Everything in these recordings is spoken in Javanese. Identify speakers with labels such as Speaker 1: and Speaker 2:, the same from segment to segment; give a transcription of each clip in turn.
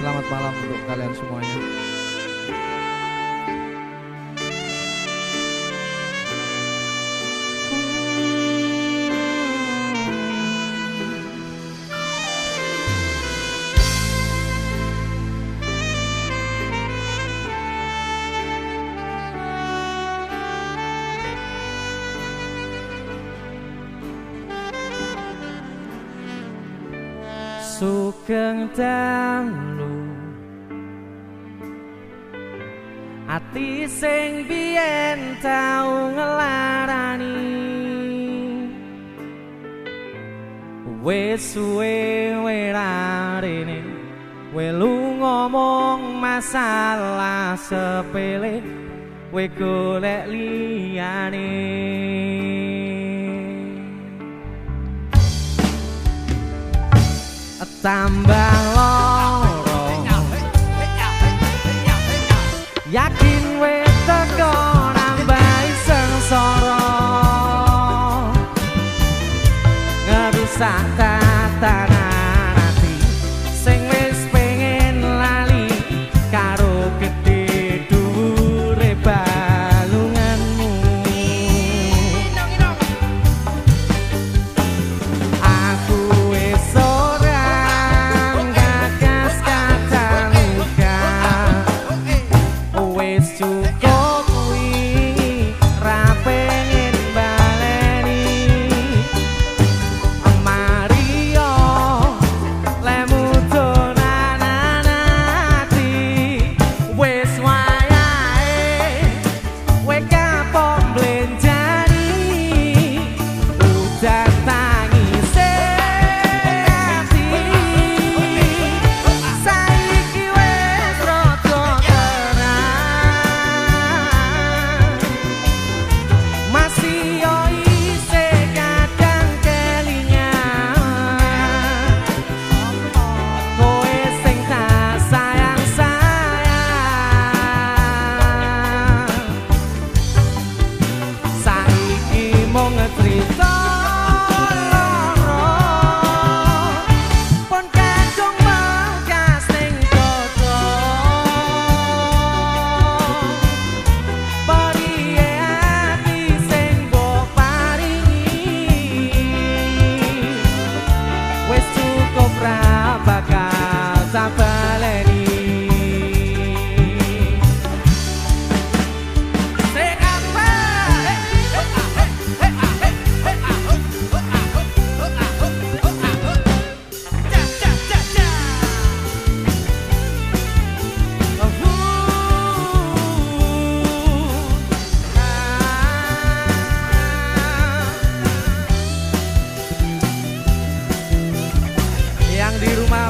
Speaker 1: Selamat malam untuk kalian semuanya. Sugeng dalu ati sing biyen tau ngelarani wis suwe werarene welu ngomong masalah sepele we golek liyane. Tambah loro yakin wis teko nambahi sengsara ngerusak tatanan ati sing wis pengen lali karo gedhe dhuwure balunganmu. Aku wis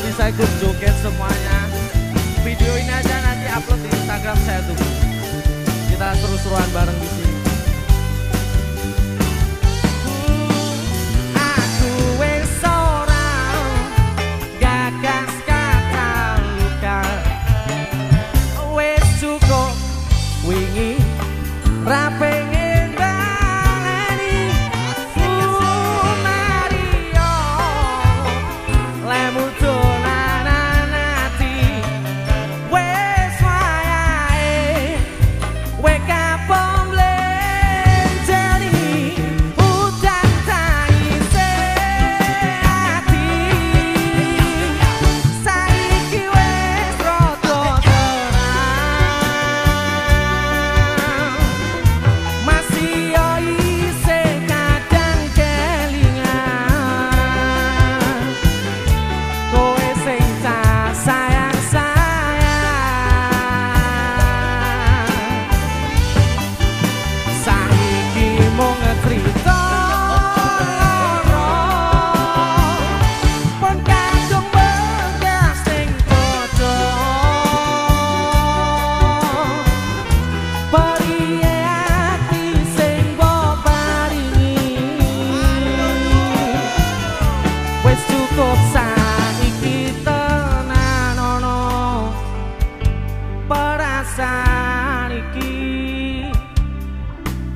Speaker 1: bisa ikut joget semuanya. Video ini aja nanti upload di Instagram saya tuh. Kita seru-seruan bareng di sini. Aku wis ora gagas kata luka. Wis cukup wingi ra pengen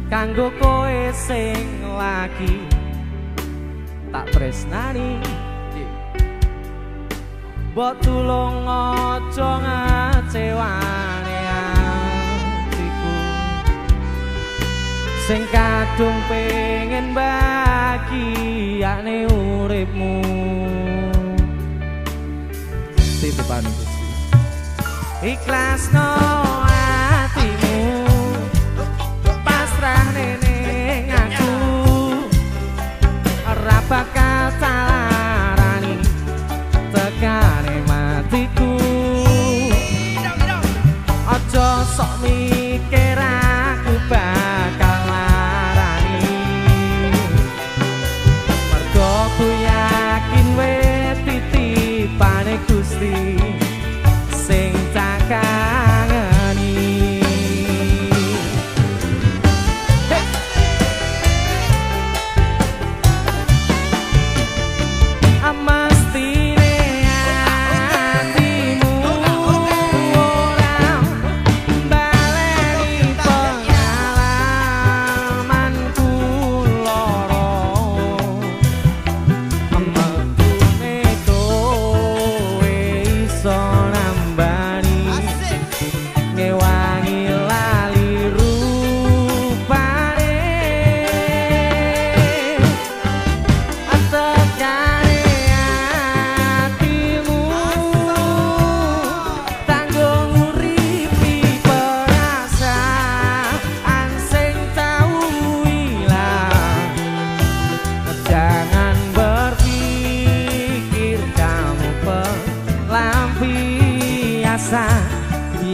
Speaker 1: kanggo kowe sing lagi tak tresnani Mbok tulung aja ngecewane atiku sing kadung pengen bahagiane uripmu. Titipan Gusti ikhlasno atimu pasrah ning aku ora bakal talarani tekane matiku. Aja sok mikir aku bakal larani mergo ku yakin wis titipane Gusti sing tak kangeni.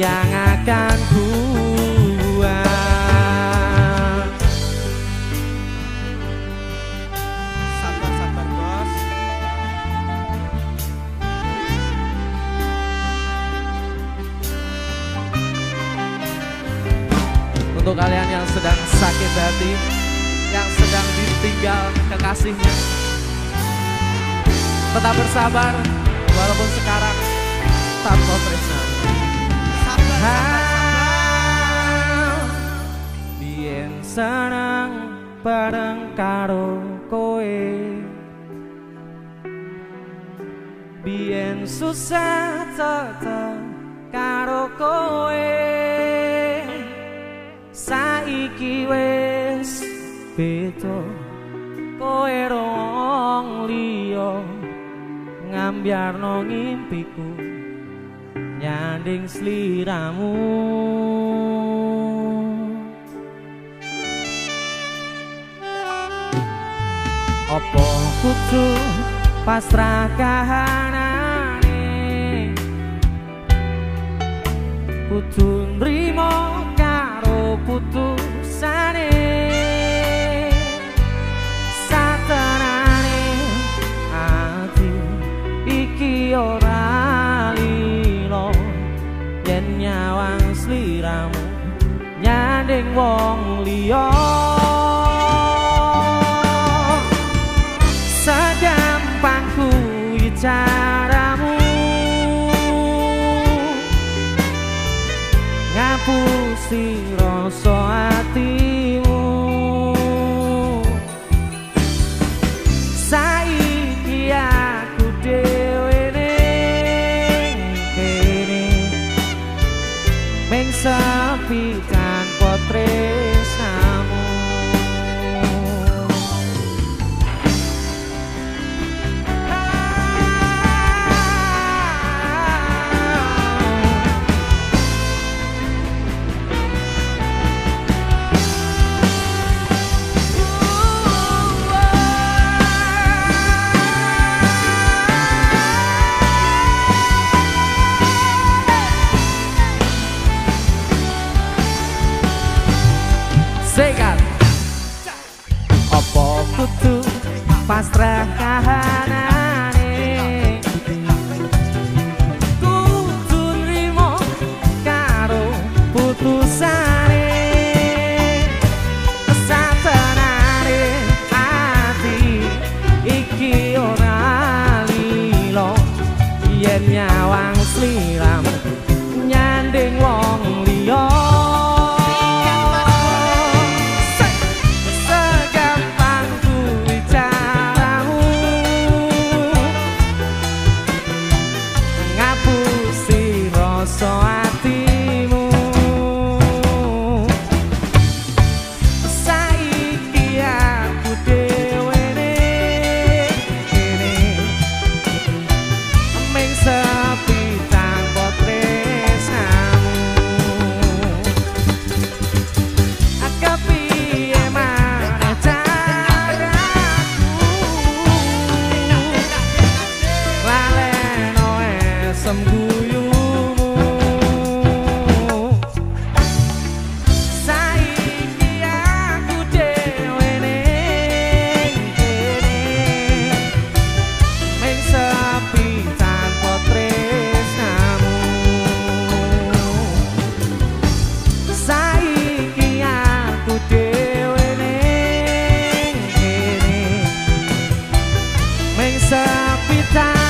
Speaker 1: Yang akan buat sabar bos. Untuk kalian yang sedang sakit hati, yang sedang ditinggal kekasihnya, tetap bersabar walaupun sekarang tanpa tresna. Biyen seneng bareng karo kowe, biyen susah tetep karo kowe, saiki wis beda kowe rong liya ngambyarno ngimpiku nyanding sliramu. Apa kudu pasrah kahanane, kudu nrimo karo putusane, satenane ati iki ora nyawang sliramu nyanding wong liya. Segampang kuwi caramu ngapusi rasa atimu. Saiki aku dhewe sepi tanpa tresnamu. Sekat apa kudu pasrah kahanane, kudu nrimo karo putusane, satenane ati iki ora lilo yen nyawang sliramu nyanding wong liya. sepi tak